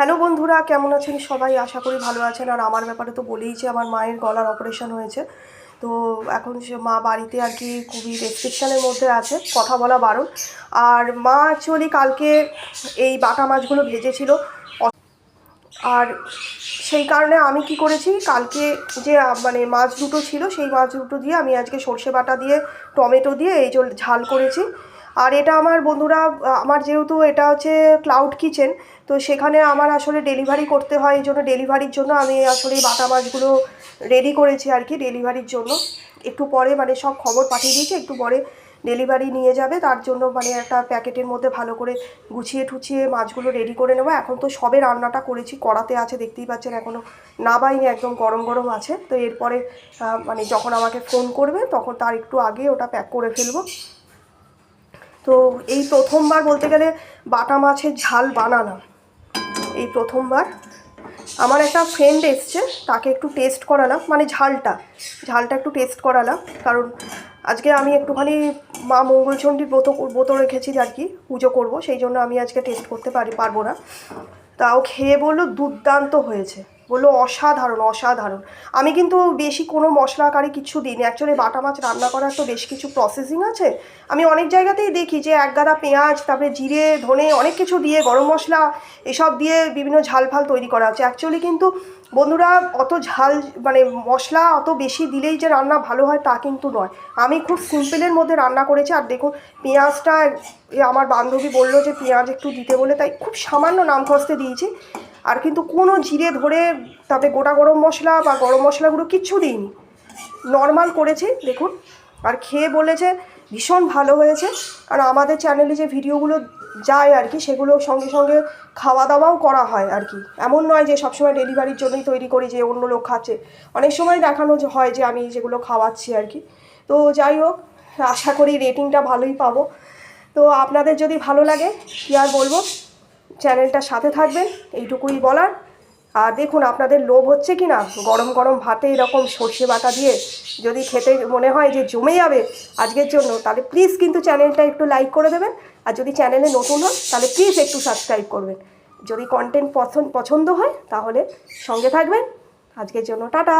Hello বন্ধুরা, কেমন আছেন সবাই? আশা করি ভালো আছেন। আর আমার ব্যাপারে তো বলেই যে আমার মায়ের গলার অপারেশন হয়েছে। তো এখন সে মা বাড়িতে আর কি খুবই রেস্ট্রিকশানের মধ্যে আছে, কথা বলা বারণ। আর মা অ্যাকচুয়ালি কালকে এই বাটা মাছগুলো ভেজেছিল, আর সেই কারণে আমি কি করেছি, কালকে যে মানে মাছ দুটো ছিল সেই মাছ দুটো দিয়ে আমি আজকে সর্ষে বাটা দিয়ে টমেটো দিয়ে এই যে ঝাল করেছি। আর এটা আমার বন্ধুরা, আমার যেহেতু এটা হচ্ছে ক্লাউড কিচেন, তো সেখানে আমার আসলে ডেলিভারি করতে হয়, এই জন্য ডেলিভারির জন্য আমি আসলে এই বাটা মাছগুলো রেডি করেছি আর কি ডেলিভারির জন্য। একটু পরে মানে সব খবর পাঠিয়ে দিয়েছি, একটু পরে ডেলিভারি নিয়ে যাবে, তার জন্য মানে একটা প্যাকেটের মধ্যে ভালো করে গুছিয়ে ঠুছিয়ে মাছগুলো রেডি করে নেবো। এখন তো সবে রান্নাটা করেছি, কড়াতে আছে দেখতেই পাচ্ছেন, এখনও না বাইনি, একদম গরম গরম আছে। তো এরপরে মানে যখন আমাকে ফোন করবে তখন তার একটু আগে ওটা প্যাক করে ফেলবো। তো এই প্রথমবার বলতে গেলে বাটা মাছের ঝাল বানালাম, এই প্রথমবার। আমার একটা ফ্রেন্ড এসছে, তাকে একটু টেস্ট করালাম, মানে ঝালটা একটু টেস্ট করালাম, কারণ আজকে আমি একটুখানি মা মঙ্গলচণ্ডীর ব্রত রেখেছি আর কি, পুজো করব, সেই জন্য আমি আজকে টেস্ট করতে পারবো না। তাও খেয়ে বললো দুর্দান্ত হয়েছে, বললো অসাধারণ অসাধারণ। আমি কিন্তু বেশি কোনো মশলাকারি কিছু দিইনি, অ্যাকচুয়ালি বাটা মাছ রান্না করার তো বেশ কিছু প্রসেসিং আছে। আমি অনেক জায়গাতেই দেখি যে এক গাদা পেঁয়াজ, তারপরে জিরে ধনে অনেক কিছু দিয়ে, গরম মশলা এসব দিয়ে বিভিন্ন ঝাল ফাল তৈরি করা হচ্ছে। অ্যাকচুয়ালি কিন্তু বন্ধুরা অত ঝাল মানে মশলা অত বেশি দিলেই যে রান্না ভালো হয় তা কিন্তু নয়। আমি খুব সিম্পলের মধ্যে রান্না করেছি। আর দেখুন পেঁয়াজটা, আমার বান্ধবী বললো যে পেঁয়াজ একটু দিতে বলে, তাই খুব সামান্য নাম খস্তে দিয়েছি। আর কিন্তু কোনো জিরে ধরে তাতে গোটা গরম মশলা বা গরম মশলাগুলো কিচ্ছু দিইনি, নর্মাল করেছি দেখুন। আর খেয়ে বলেছে ভীষণ ভালো হয়েছে। আর আমাদের চ্যানেলে যে ভিডিওগুলো যায় আর কি, সেগুলো সঙ্গে সঙ্গে খাওয়া দাওয়াও করা হয় আর কি। এমন নয় যে সবসময় ডেলিভারির জন্যই তৈরি করি যে অন্য লোক খাচ্ছে, অনেক সময় দেখানো হয় যে আমি যেগুলো খাওয়াচ্ছি আর কি। তো যাই হোক, আশা করি রেটিংটা ভালোই পাবো। তো আপনাদের যদি ভালো লাগে কী আর বলবো, চ্যানেলটার সাথে থাকবেন, এইটুকুই বলার। আর দেখুন আপনাদের লোভ হচ্ছে কি না, গরম গরম ভাতে এরকম সর্ষে বাটা দিয়ে যদি খেতে মনে হয় যে জমে যাবে আজকের জন্য, তাহলে প্লিজ কিন্তু চ্যানেলটা একটু লাইক করে দেবেন। আর যদি চ্যানেলে নতুন হন তাহলে প্লিজ একটু সাবস্ক্রাইব করবেন। যদি কন্টেন্ট পছন্দ হয় তাহলে সঙ্গে থাকবেন। আজকের জন্য টাটা।